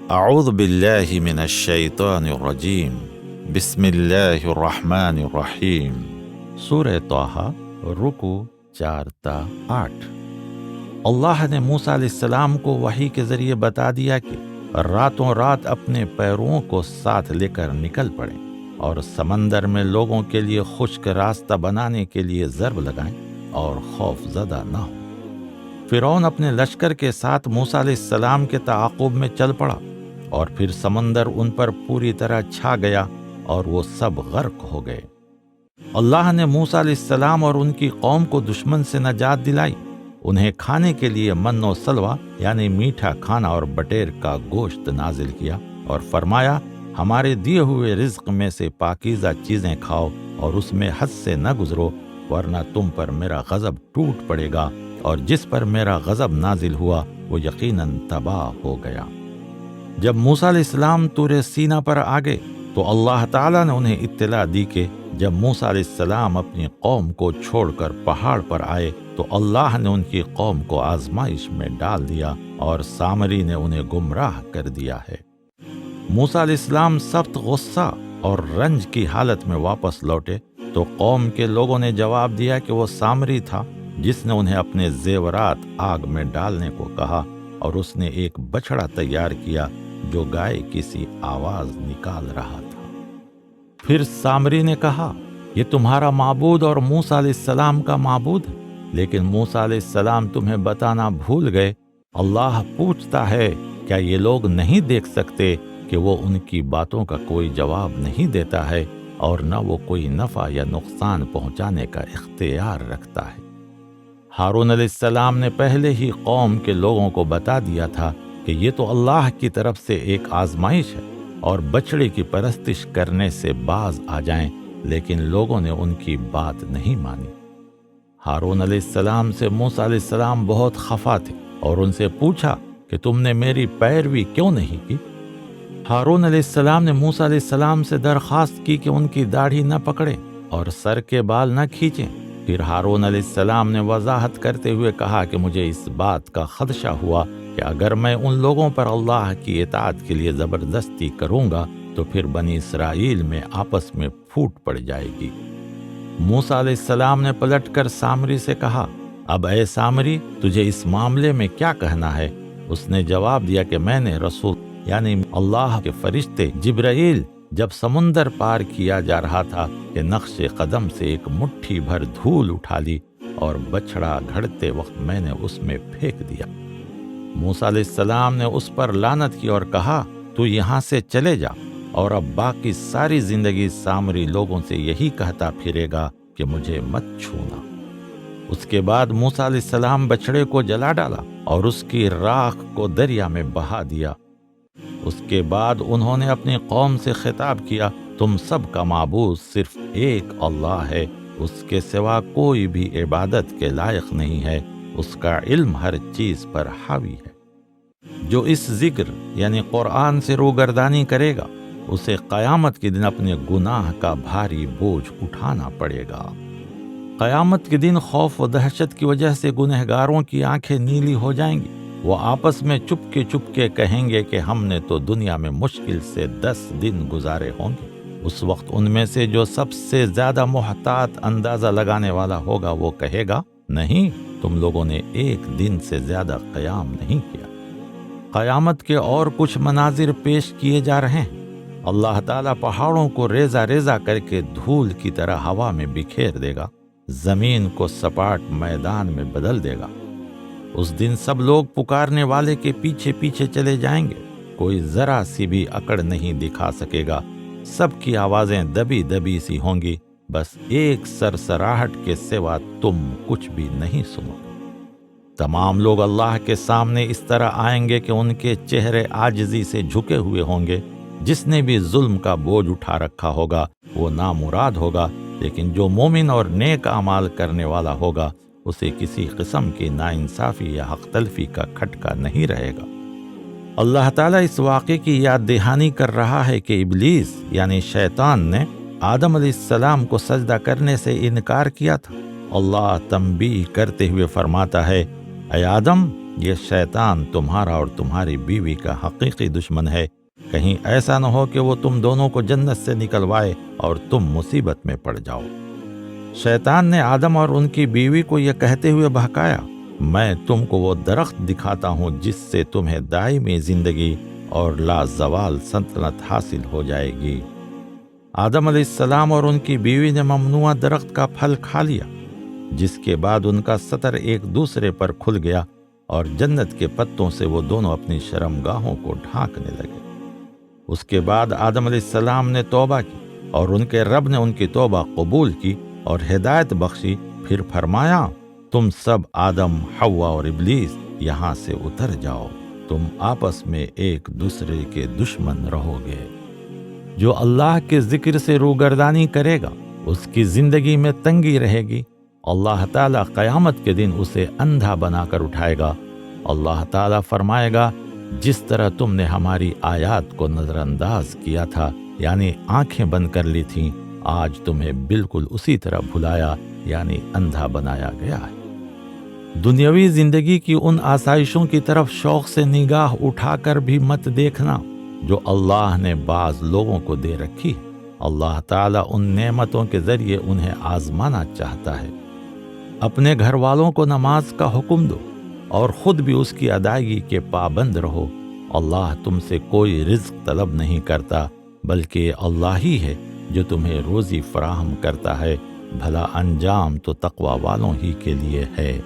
اعوذ باللہ من الشیطان الرجیم بسم اللہ الرحمن الرحیم۔ سورہ طٰہٰ، رکو 4 تا 8۔ اللہ نے موسیٰ علیہ السلام کو وحی کے ذریعے بتا دیا کہ راتوں رات اپنے پیروں کو ساتھ لے کر نکل پڑیں اور سمندر میں لوگوں کے لیے خشک راستہ بنانے کے لیے ضرب لگائیں اور خوف زدہ نہ ہوں۔ فرعون اپنے لشکر کے ساتھ موسیٰ علیہ السلام کے تعاقب میں چل پڑا اور پھر سمندر ان پر پوری طرح چھا گیا اور وہ سب غرق ہو گئے۔ اللہ نے موسیٰ علیہ السلام اور ان کی قوم کو دشمن سے نجات دلائی۔ انہیں کھانے کے لیے من و سلوہ یعنی میٹھا کھانا اور بٹیر کا گوشت نازل کیا اور فرمایا، ہمارے دیے ہوئے رزق میں سے پاکیزہ چیزیں کھاؤ اور اس میں حد سے نہ گزرو، ورنہ تم پر میرا غضب ٹوٹ پڑے گا، اور جس پر میرا غضب نازل ہوا وہ یقیناً تباہ ہو گیا۔ جب موسیٰ علیہ السلام طور سینا پر آگے تو اللہ تعالیٰ نے انہیں اطلاع دی کہ جب موسیٰ علیہ السلام اپنی قوم کو چھوڑ کر پہاڑ پر آئے تو اللہ نے ان کی قوم کو آزمائش میں ڈال دیا اور سامری نے انہیں گمراہ کر دیا ہے۔ موسیٰ علیہ السلام سخت غصہ اور رنج کی حالت میں واپس لوٹے تو قوم کے لوگوں نے جواب دیا کہ وہ سامری تھا جس نے انہیں اپنے زیورات آگ میں ڈالنے کو کہا، اور اس نے ایک بچڑا تیار کیا جو گائے کی سی آواز نکال رہا تھا۔ پھر سامری نے کہا، یہ تمہارا معبود اور موسیٰ علیہ السلام کا معبود ہے، لیکن موسیٰ علیہ السلام تمہیں بتانا بھول گئے۔ اللہ پوچھتا ہے، کیا یہ لوگ نہیں دیکھ سکتے کہ وہ ان کی باتوں کا کوئی جواب نہیں دیتا ہے اور نہ وہ کوئی نفع یا نقصان پہنچانے کا اختیار رکھتا ہے؟ ہارون علیہ السلام نے پہلے ہی قوم کے لوگوں کو بتا دیا تھا کہ یہ تو اللہ کی طرف سے ایک آزمائش ہے اور بچڑے کی پرستش کرنے سے باز آ جائیں، لیکن لوگوں نے ان کی بات نہیں مانی۔ ہارون علیہ السلام سے موسیٰ علیہ السلام بہت خفا تھے اور ان سے پوچھا کہ تم نے میری پیروی کیوں نہیں کی؟ ہارون علیہ السلام نے موسیٰ علیہ السلام سے درخواست کی کہ ان کی داڑھی نہ پکڑیں اور سر کے بال نہ کھینچیں۔ پھر ہارون علیہ السلام نے وضاحت کرتے ہوئے کہا کہ مجھے اس بات کا خدشہ ہوا کہ اگر میں ان لوگوں پر اللہ کی اطاعت کے لیے زبردستی کروں گا تو پھر بنی اسرائیل میں آپس میں پھوٹ پڑ جائے گی۔ موسیٰ علیہ السلام نے پلٹ کر سامری سے کہا، اب اے سامری، تجھے اس معاملے میں کیا کہنا ہے؟ اس نے جواب دیا کہ میں نے رسول یعنی اللہ کے فرشتے جبرائیل جب سمندر پار کیا جا رہا تھا کہ نقش قدم سے ایک مٹھی بھر دھول اٹھا لی اور بچڑا گھڑتے وقت میں نے اس میں پھینک دیا۔ موسیٰ علیہ السلام نے اس پر لعنت کی اور کہا، تو یہاں سے چلے جا، اور اب باقی ساری زندگی سامری لوگوں سے یہی کہتا پھرے گا کہ مجھے مت چھونا۔ اس کے بعد موسیٰ علیہ السلام بچڑے کو جلا ڈالا اور اس کی راکھ کو دریا میں بہا دیا۔ اس کے بعد انہوں نے اپنی قوم سے خطاب کیا، تم سب کا معبود صرف ایک اللہ ہے، اس کے سوا کوئی بھی عبادت کے لائق نہیں ہے، اس کا علم ہر چیز پر حاوی ہے۔ جو اس ذکر یعنی قرآن سے روگردانی کرے گا اسے قیامت کے دن اپنے گناہ کا بھاری بوجھ اٹھانا پڑے گا۔ قیامت کے دن خوف و دہشت کی وجہ سے گنہگاروں کی آنکھیں نیلی ہو جائیں گی۔ وہ آپس میں چپ کے کہیں گے کہ ہم نے تو دنیا میں مشکل سے 10 دن گزارے ہوں گے۔ اس وقت ان میں سے جو سب سے زیادہ محتاط اندازہ لگانے والا ہوگا وہ کہے گا، نہیں، تم لوگوں نے ایک دن سے زیادہ قیام نہیں کیا۔ قیامت کے اور کچھ مناظر پیش کیے جا رہے ہیں۔ اللہ تعالیٰ پہاڑوں کو ریزہ ریزہ کر کے دھول کی طرح ہوا میں بکھیر دے گا، زمین کو سپاٹ میدان میں بدل دے گا۔ اس دن سب لوگ پکارنے والے کے پیچھے پیچھے چلے جائیں گے، کوئی ذرا سی بھی اکڑ نہیں دکھا سکے گا، سب کی آوازیں دبی دبی سی ہوں گی، بس ایک سرسراہٹ کے سوا تم کچھ بھی نہیں سنو گے۔ تمام لوگ اللہ کے سامنے اس طرح آئیں گے کہ ان کے چہرے عاجزی سے جھکے ہوئے ہوں گے۔ جس نے بھی ظلم کا بوجھ اٹھا رکھا ہوگا وہ نامراد ہوگا، لیکن جو مومن اور نیک اعمال کرنے والا ہوگا اسے کسی قسم کی ناانصافی یا حق تلفی کا کھٹکا نہیں رہے گا۔ اللہ تعالیٰ اس واقعے کی یاد دہانی کر رہا ہے کہ ابلیس یعنی شیطان نے آدم علیہ السلام کو سجدہ کرنے سے انکار کیا تھا۔ اللہ تنبیہ کرتے ہوئے فرماتا ہے، اے آدم، یہ شیطان تمہارا اور تمہاری بیوی کا حقیقی دشمن ہے، کہیں ایسا نہ ہو کہ وہ تم دونوں کو جنت سے نکلوائے اور تم مصیبت میں پڑ جاؤ۔ شیطان نے آدم اور ان کی بیوی کو یہ کہتے ہوئے بہکایا، میں تم کو وہ درخت دکھاتا ہوں جس سے تمہیں دائمی زندگی اور لازوال سلطنت حاصل ہو جائے گی۔ آدم علیہ السلام اور ان کی بیوی نے ممنوع درخت کا پھل کھا لیا، جس کے بعد ان کا ستر ایک دوسرے پر کھل گیا اور جنت کے پتوں سے وہ دونوں اپنی شرمگاہوں کو ڈھانکنے لگے۔ اس کے بعد آدم علیہ السلام نے توبہ کی اور ان کے رب نے ان کی توبہ قبول کی اور ہدایت بخشی، پھر فرمایا، تم سب آدم، حوا اور ابلیس یہاں سے اتر جاؤ، تم آپس میں ایک دوسرے کے دشمن رہو گے۔ جو اللہ کے ذکر سے روگردانی کرے گا اس کی زندگی میں تنگی رہے گی۔ اللہ تعالیٰ قیامت کے دن اسے اندھا بنا کر اٹھائے گا۔ اللہ تعالیٰ فرمائے گا، جس طرح تم نے ہماری آیات کو نظر انداز کیا تھا، یعنی آنکھیں بند کر لی تھیں، آج تمہیں بالکل اسی طرح بھلایا، یعنی اندھا بنایا گیا ہے۔ دنیاوی زندگی کی ان آسائشوں کی طرف شوق سے نگاہ اٹھا کر بھی مت دیکھنا جو اللہ نے بعض لوگوں کو دے رکھی ہے۔ اللہ تعالیٰ ان نعمتوں کے ذریعے انہیں آزمانا چاہتا ہے۔ اپنے گھر والوں کو نماز کا حکم دو اور خود بھی اس کی ادائیگی کے پابند رہو۔ اللہ تم سے کوئی رزق طلب نہیں کرتا، بلکہ اللہ ہی ہے جو تمہیں روزی فراہم کرتا ہے۔ بھلا انجام تو تقوی والوں ہی کے لیے ہے۔